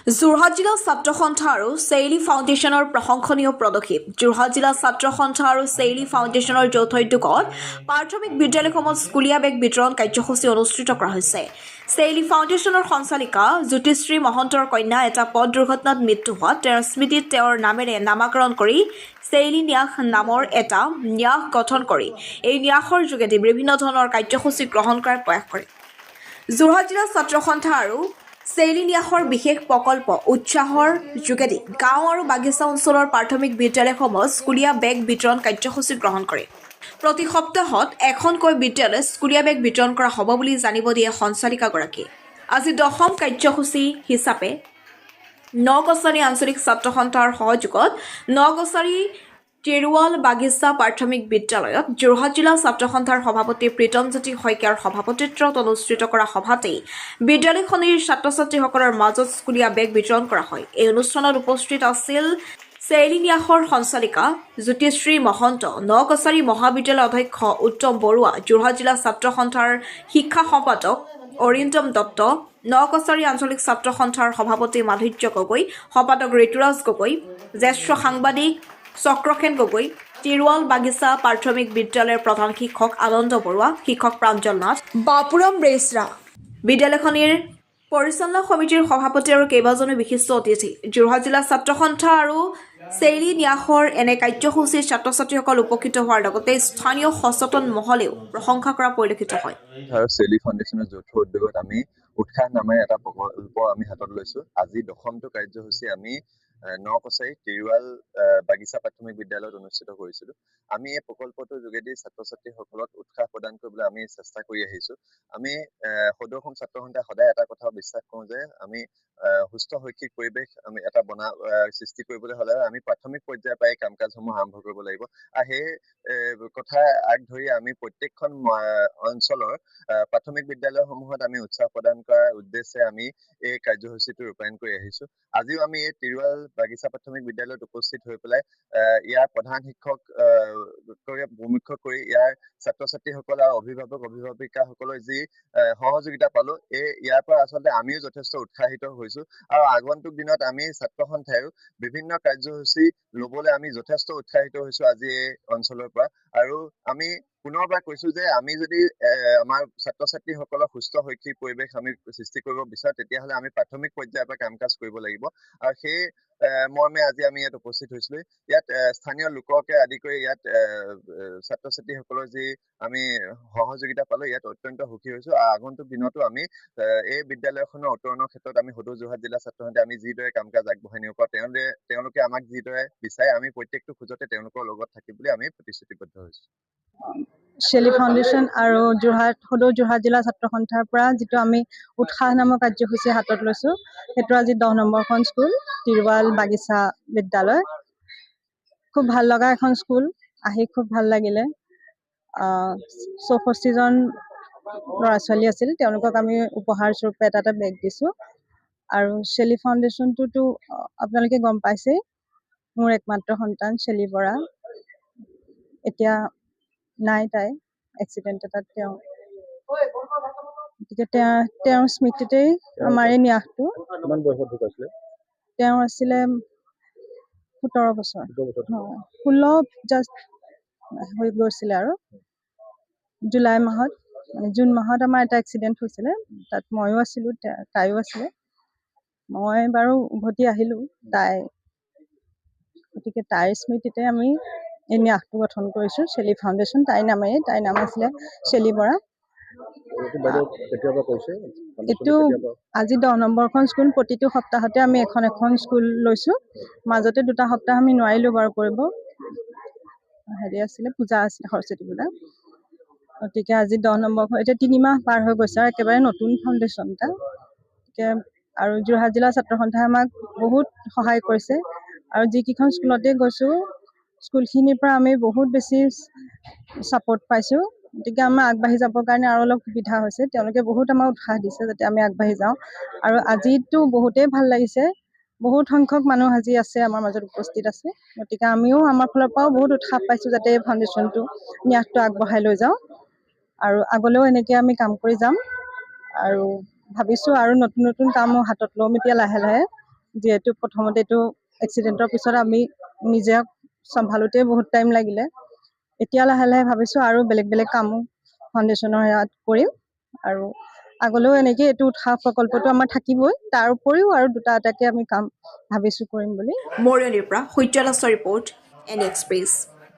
যোৰহাট জিলা ছাত্ৰ সন্থা আৰু চেইলি ফাউণ্ডেশ্যনৰ প্ৰশংসনীয় পদক্ষেপ। যোৰহাট জিলা ছাত্ৰ সন্থা আৰু চেইলি ফাউণ্ডেশ্যনৰ যৌথ উদ্যোগত প্ৰাথমিক বিদ্যালয়সমূহত স্কুলীয়া বেগ বিতৰণ কাৰ্যসূচী অনুষ্ঠিত কৰা হৈছে। চেইলি ফাউণ্ডেশ্যনৰ সঞ্চালিকা জ্যোতিশ্ৰী মহন্তৰ কন্যা এটা পথ দুৰ্ঘটনাত মৃত্যু হোৱাত তেওঁৰ স্মৃতিত তেওঁৰ নামেৰে নামাকৰণ কৰি চেইলি ন্যাস নামৰ এটা ন্যাস গঠন কৰি এই ন্যাসৰ যোগেদি বিভিন্ন ধৰণৰ কাৰ্যসূচী গ্ৰহণ কৰাৰ প্ৰয়াস কৰে। যোৰহাট জিলা ছাত্ৰ সন্থা আৰু চেইলি ন্যাসৰ বিশেষ প্ৰকল্প উৎসাহৰ যোগেদি গাঁও আৰু বাগিচা অঞ্চলৰ প্ৰাথমিক বিদ্যালয়সমূহত স্কুলীয়া বেগ বিতৰণ কাৰ্যসূচী গ্ৰহণ কৰে। প্ৰতি সপ্তাহত এখনকৈ বিদ্যালয়ত স্কুলীয়া বেগ বিতৰণ কৰা হ'ব বুলি জানিব দিয়ে সঞ্চালিকাগৰাকীয়ে। আজি 10ম কাৰ্যসূচী হিচাপে নকছাৰী আঞ্চলিক ছাত্ৰ সন্থাৰ সহযোগত নকছাৰী টেৰুৱাল বাগিচা প্ৰাথমিক বিদ্যালয়ত যোৰহাট জিলা ছাত্ৰ সন্থাৰ সভাপতি প্ৰীতমজ্যোতি শইকীয়াৰ সভাপতিত্বত অনুষ্ঠিত কৰা সভাতেই বিদ্যালয়খনিৰ ছাত্ৰ ছাত্ৰীসকলৰ মাজত স্কুলীয়া বেগ বিতৰণ কৰা হয়। এই অনুষ্ঠানত উপস্থিত আছিল চেইলি ন্যাসৰ সঞ্চালিকা জ্যোতিশ্ৰী মহন্ত, নকছাৰী মহাবিদ্যালয়ৰ অধ্যক্ষ উত্তম বৰুৱা, যোৰহাট জিলা ছাত্ৰ সন্থাৰ শিক্ষা সম্পাদক অৰিন্দম দত্ত, নকছাৰী আঞ্চলিক ছাত্ৰ সন্থাৰ সভাপতি মাধুৰ্য গগৈ, সম্পাদক ঋতুৰাজ গগৈ, জ্যেষ্ঠ সাংবাদিক চক্ৰসেন গগৈ, টিৰুৱাল বাগিচা প্ৰাথমিক বিদ্যালয়ৰ প্ৰধান শিক্ষক আনন্দ বৰুৱা, শিক্ষক প্ৰাঞ্জল নাথ, বাপুৰাম বেচৰা, বিদ্যালয়খনিৰ পৰিচালনা সমিতিৰ সভাপতি আৰু কেইবাজনো বিশিষ্ট অতিথি। যোৰহাট জিলা ছাত্ৰ সন্থা আৰু চেইলি ন্যাসৰ এনে কাৰ্যসূচীৰ ছাত্ৰ ছাত্ৰীসকল উপকৃত হোৱাৰ লগতে স্থানীয় সচেতন মহলেও প্ৰশংসা কৰা পৰিলক্ষিত হয়। চেইলি ফাউণ্ডেশ্যনৰ যৌথ উদ্যোগত আমি উৎসাহ নামেৰে এটা প্ৰকল্প আমি হাতত লৈছো। আজি 10মটো কাৰ্যসূচী আমি নকছাৰী টেৰুৱাল বাগিচা প্ৰাথমিক বিদ্যালয়ত অনুষ্ঠিত কৰিছিলো। আমি এই প্ৰকল্পটোৰ যোগেদি ছাত্ৰ ছাত্ৰীসকলক উৎসাহ প্ৰদান কৰিবলৈ আমি চেষ্টা কৰি আহিছো। আমি সদৌ অসম ছাত্ৰ সন্থাই সদায় এটা কথা বিশ্বাস কৰোঁ যে আমি সুস্থ শৈক্ষিক পৰিৱেশ আমি এটা সৃষ্টি কৰিবলৈ হ'লে আমি প্ৰাথমিক পৰ্যায়ৰ পৰাই কাম কাজসমূহ আৰম্ভ কৰিব লাগিব। আৰু সেই কথা আগ ধৰি আমি প্ৰত্যেকখন অঞ্চলৰ প্ৰাথমিক বিদ্যালয়সমূহত আমি উৎসাহ প্ৰদান কৰাৰ উদ্দেশ্যে আমি এই কাৰ্যসূচীটো ৰূপায়ণ কৰি আহিছো। আজিও আমি এই টিৰুৱাল বাগিচা প্ৰাথমিক বিদ্যালয়ত উপস্থিত হৈ পেলাই ইয়াৰ প্ৰধান শিক্ষক ভূমিষ্ঠ কৰি ইয়াৰ ছাত্ৰ ছাত্ৰীসকল আৰু অভিভাৱিকাসকলৰ যি সহযোগিতা পালো, ইয়াৰ পৰা আচলতে আমিও যথেষ্ট উৎসাহিত হৈছো। আৰু আগন্তুক দিনত আমি ছাত্ৰ সন্থাইও বিভিন্ন কাৰ্যসূচী লবলৈ আমি যথেষ্ট উৎসাহিত হৈছো আজি এই অঞ্চলৰ পৰা। আৰু আমি পুনৰবাৰ কৈছো যে আমি যদি আমাৰ ছাত্ৰ ছাত্ৰীসকলৰ সুস্থ শৈক্ষিক পৰিৱেশ আমি সৃষ্টি কৰিব বিচাৰো, তেতিয়াহ'লে আমি প্ৰাথমিক পৰ্যায়ৰ পৰা কাম কাজ কৰিব লাগিব। আৰু সেই মৰ্মে আজি আমি ইয়াত উপস্থিত হৈছিলো। ইয়াত স্থানীয় লোককে আদি কৰি ইয়াত ছাত্ৰ ছাত্ৰীসকলৰ যি আমি সহযোগিতা পালো, ইয়াত অত্যন্ত সুখী হৈছো। আৰু আগন্তুক দিনতো আমি এই বিদ্যালয়খনৰ উত্তৰণৰ ক্ষেত্ৰত আমি সদৌ যোৰহাট জিলা ছাত্ৰ সন্থাই আমি যিদৰে কাম কাজ আগবঢ়াই নিব পাৰো, তেওঁলোকে আমাক যিদৰে বিচাৰে আমি প্ৰত্যেকটো খোজতে তেওঁলোকৰ লগত থাকিম বুলি আমি প্ৰতিশ্ৰুতিবদ্ধ হৈছো। চেইলি ফাউণ্ডেশ্যন আৰু সদৌ যোৰহাট জিলা ছাত্ৰ সন্থাৰ পৰা যিটো আমি উৎসাহ নামৰ কাৰ্যসূচী হাতত লৈছো, সেইটো আজি 10 নম্বৰখন স্কুল টিৰুৱাল বাগিচা বিদ্যালয়। খুব ভাল লগা এখন স্কুল, আহি খুব ভাল লাগিলে। 64জন ল'ৰা ছোৱালী আছিল, তেওঁলোকক আমি উপহাৰ স্বৰূপে এটা বেগ দিছো। আৰু চেইলি ফাউণ্ডেশ্যনটোতো আপোনালোকে গম পাইছেই, মোৰ একমাত্ৰ সন্তান চেলি বৰা। এতিয়া নাই, তাই এক্সিডেণ্ট এটাত গতিকে তেওঁৰ স্মৃতিতেই আমাৰ এই ন্যাসটো। তেওঁ আছিলে 17 বছৰ, 16 জাষ্ট হৈ গৈছিলে। আৰু জুন মাহত আমাৰ এটা এক্সিডেণ্ট হৈছিলে, তাত ময়ো আছিলো, তাইও আছিলে। মই বাৰু উভতি আহিলো, গতিকে তাইৰ স্মৃতিতে আমি এই ন্যাসটো গঠন কৰিছো, চেইলি ফাউণ্ডেশ্যন। তাইৰ নাম আছিলে চেলি বৰা। এইটো আজি 10 নম্বৰখন স্কুল। প্ৰতিটো সপ্তাহতে আমি এখন স্কুল লৈছো। মাজতে 2টা সপ্তাহ আমি নোৱাৰিলো বাৰু কৰিব, আছিলে পূজা আছিলে, সৰস্বতী পূজা। গতিকে আজি 10 নম্বৰখন, এতিয়া 3 মাহ পাৰ হৈ গৈছে আৰু একেবাৰে নতুন ফাউণ্ডেশ্যন এটা। গতিকে আৰু যোৰহাট জিলা ছাত্ৰ সন্থাই আমাক বহুত সহায় কৰিছে। আৰু যিকেইখন স্কুলতে গৈছো, স্কুলখিনিৰ পৰা আমি বহুত বেছি ছাপোৰ্ট পাইছো। গতিকে আমাৰ আগবাঢ়ি যাবৰ কাৰণে আৰু অলপ সুবিধা হৈছে। তেওঁলোকে বহুত আমাক উৎসাহ দিছে যাতে আমি আগবাঢ়ি যাওঁ। আৰু আজিতো বহুতেই ভাল লাগিছে, বহুত সংখ্যক মানুহ আজি আছে, আমাৰ মাজত উপস্থিত আছে। গতিকে আমিও আমাৰ ফালৰ পৰাও বহুত উৎসাহ পাইছো যাতে এই ফাউণ্ডেশ্যনটো ন্যাসটো আগবঢ়াই লৈ যাওঁ। আৰু আগলৈও এনেকৈ আমি কাম কৰি যাম। আৰু ভাবিছো আৰু নতুন নতুন কামো হাতত ল'ম এতিয়া লাহে লাহে। যিহেতু প্ৰথমতে এইটো এক্সিডেণ্টৰ পিছত আমি নিজে চম্ভালোতে বহুত টাইম লাগিলে। এতিয়া লাহে লাহে ভাবিছোঁ আৰু বেলেগ বেলেগ কামো ফাউণ্ডেশ্যনৰ ইয়াত কৰিম আৰু আগলৈও এনেকৈ এইটো উৎসাহ প্ৰকল্পটো আমাৰ থাকিবই, তাৰ উপৰিও আৰু দুটা এটাকৈ আমি কাম ভাবিছোঁ কৰিম বুলি। মৰিয়নিৰ পৰা সূৰ্য দাসৰ ৰিপৰ্ট, এন এক্সপ্ৰেছ।